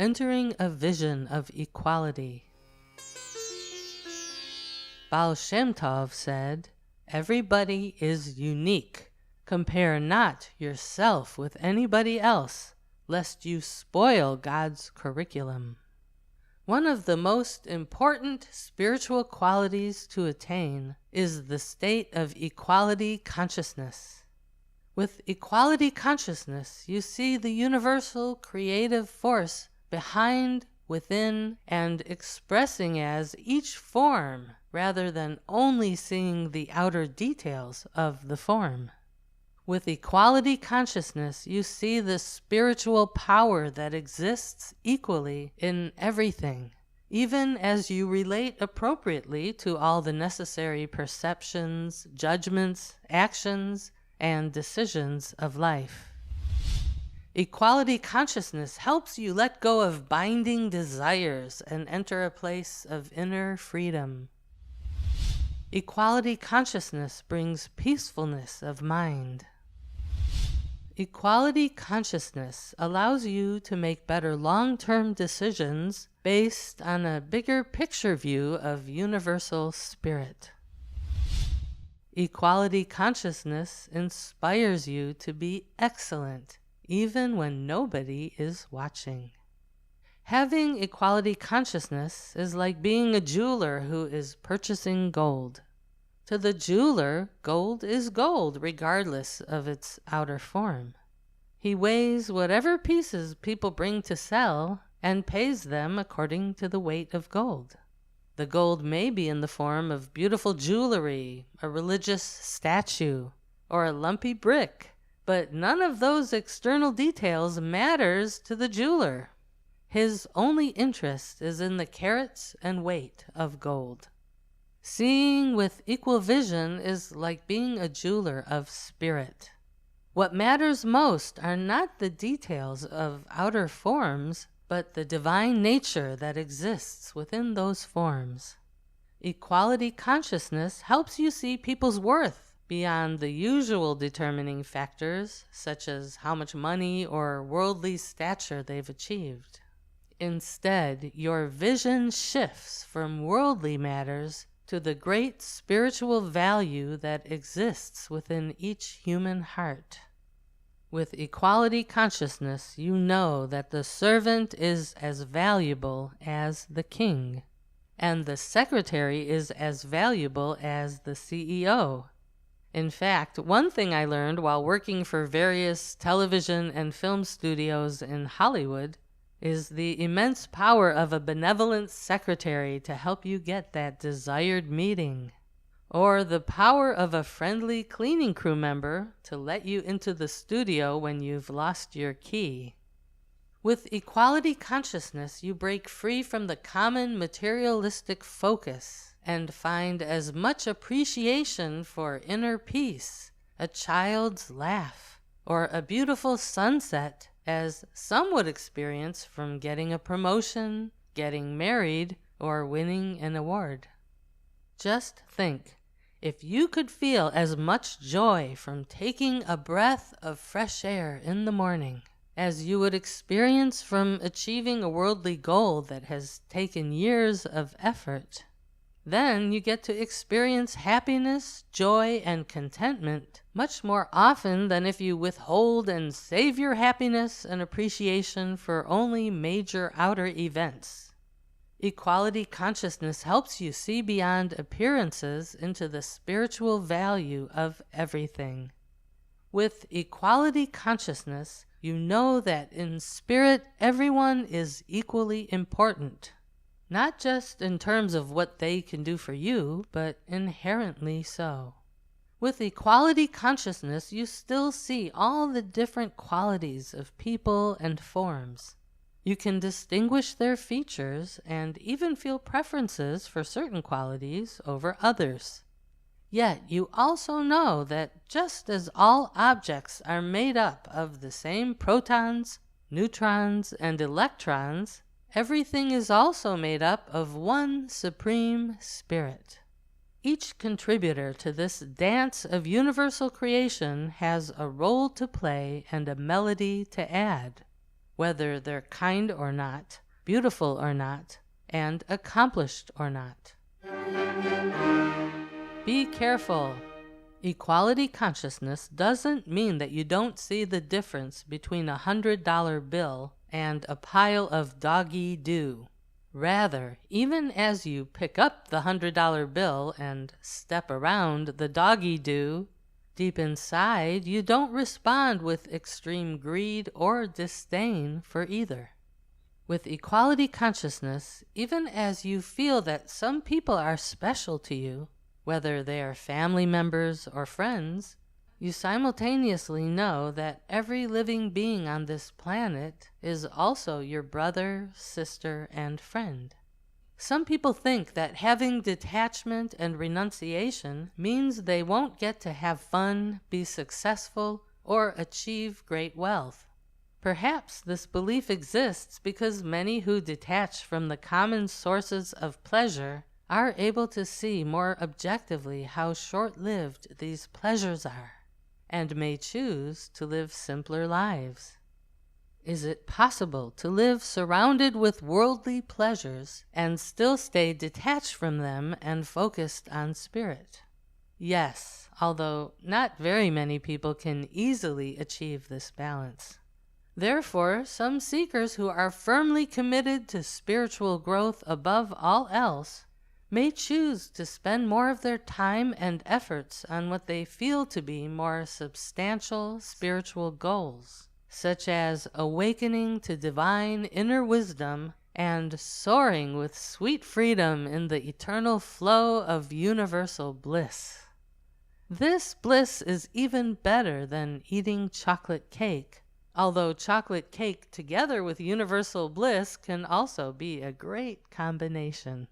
entering a vision of equality. Baal Shem Tov said, "Everybody is unique. Compare not yourself with anybody else, lest you spoil God's curriculum." One of the most important spiritual qualities to attain is the state of equality consciousness. With equality consciousness, you see the universal creative force behind, within, and expressing as each form, rather than only seeing the outer details of the form. With equality consciousness, you see the spiritual power that exists equally in everything, even as you relate appropriately to all the necessary perceptions, judgments, actions, and decisions of life. Equality consciousness helps you let go of binding desires and enter a place of inner freedom. Equality consciousness brings peacefulness of mind. Equality consciousness allows you to make better long-term decisions based on a bigger picture view of universal spirit. Equality consciousness inspires you to be excellent, even when nobody is watching. Having equality consciousness is like being a jeweler who is purchasing gold. To the jeweler, gold is gold regardless of its outer form. He weighs whatever pieces people bring to sell and pays them according to the weight of gold. The gold may be in the form of beautiful jewelry, a religious statue, or a lumpy brick, but none of those external details matters to the jeweler. His only interest is in the carats and weight of gold. Seeing with equal vision is like being a jeweler of spirit. What matters most are not the details of outer forms, but the divine nature that exists within those forms. Equality consciousness helps you see people's worth beyond the usual determining factors, such as how much money or worldly stature they've achieved. Instead, your vision shifts from worldly matters to the great spiritual value that exists within each human heart. With equality consciousness, you know that the servant is as valuable as the king, and the secretary is as valuable as the CEO. In fact, one thing I learned while working for various television and film studios in Hollywood is the immense power of a benevolent secretary to help you get that desired meeting, or the power of a friendly cleaning crew member to let you into the studio when you've lost your key. With equality consciousness, you break free from the common materialistic focus and find as much appreciation for inner peace, a child's laugh, or a beautiful sunset as some would experience from getting a promotion, getting married, or winning an award. Just think, if you could feel as much joy from taking a breath of fresh air in the morning as you would experience from achieving a worldly goal that has taken years of effort, then you get to experience happiness, joy, and contentment much more often than if you withhold and save your happiness and appreciation for only major outer events. Equality consciousness helps you see beyond appearances into the spiritual value of everything. With equality consciousness, you know that in spirit everyone is equally important. Not just in terms of what they can do for you, but inherently so. With equality consciousness, you still see all the different qualities of people and forms. You can distinguish their features and even feel preferences for certain qualities over others. Yet you also know that just as all objects are made up of the same protons, neutrons, and electrons, everything is also made up of one supreme spirit. Each contributor to this dance of universal creation has a role to play and a melody to add. whether they're kind or not, beautiful or not, and accomplished or not. Be careful. Equality consciousness doesn't mean that you don't see the difference between a $100 bill and a pile of doggy-doo. Rather, even as you pick up the $100 bill and step around the doggy-doo, deep inside you don't respond with extreme greed or disdain for either. With equality consciousness, even as you feel that some people are special to you, whether they are family members or friends, you simultaneously know that every living being on this planet is also your brother, sister, and friend. Some people think that having detachment and renunciation means they won't get to have fun, be successful, or achieve great wealth. Perhaps this belief exists because many who detach from the common sources of pleasure are able to see more objectively how short-lived these pleasures are, and may choose to live simpler lives. Is it possible to live surrounded with worldly pleasures and still stay detached from them and focused on spirit? Yes, although not very many people can easily achieve this balance. Therefore, some seekers who are firmly committed to spiritual growth above all else may choose to spend more of their time and efforts on what they feel to be more substantial spiritual goals, such as awakening to divine inner wisdom and soaring with sweet freedom in the eternal flow of universal bliss. This bliss is even better than eating chocolate cake, although chocolate cake together with universal bliss can also be a great combination.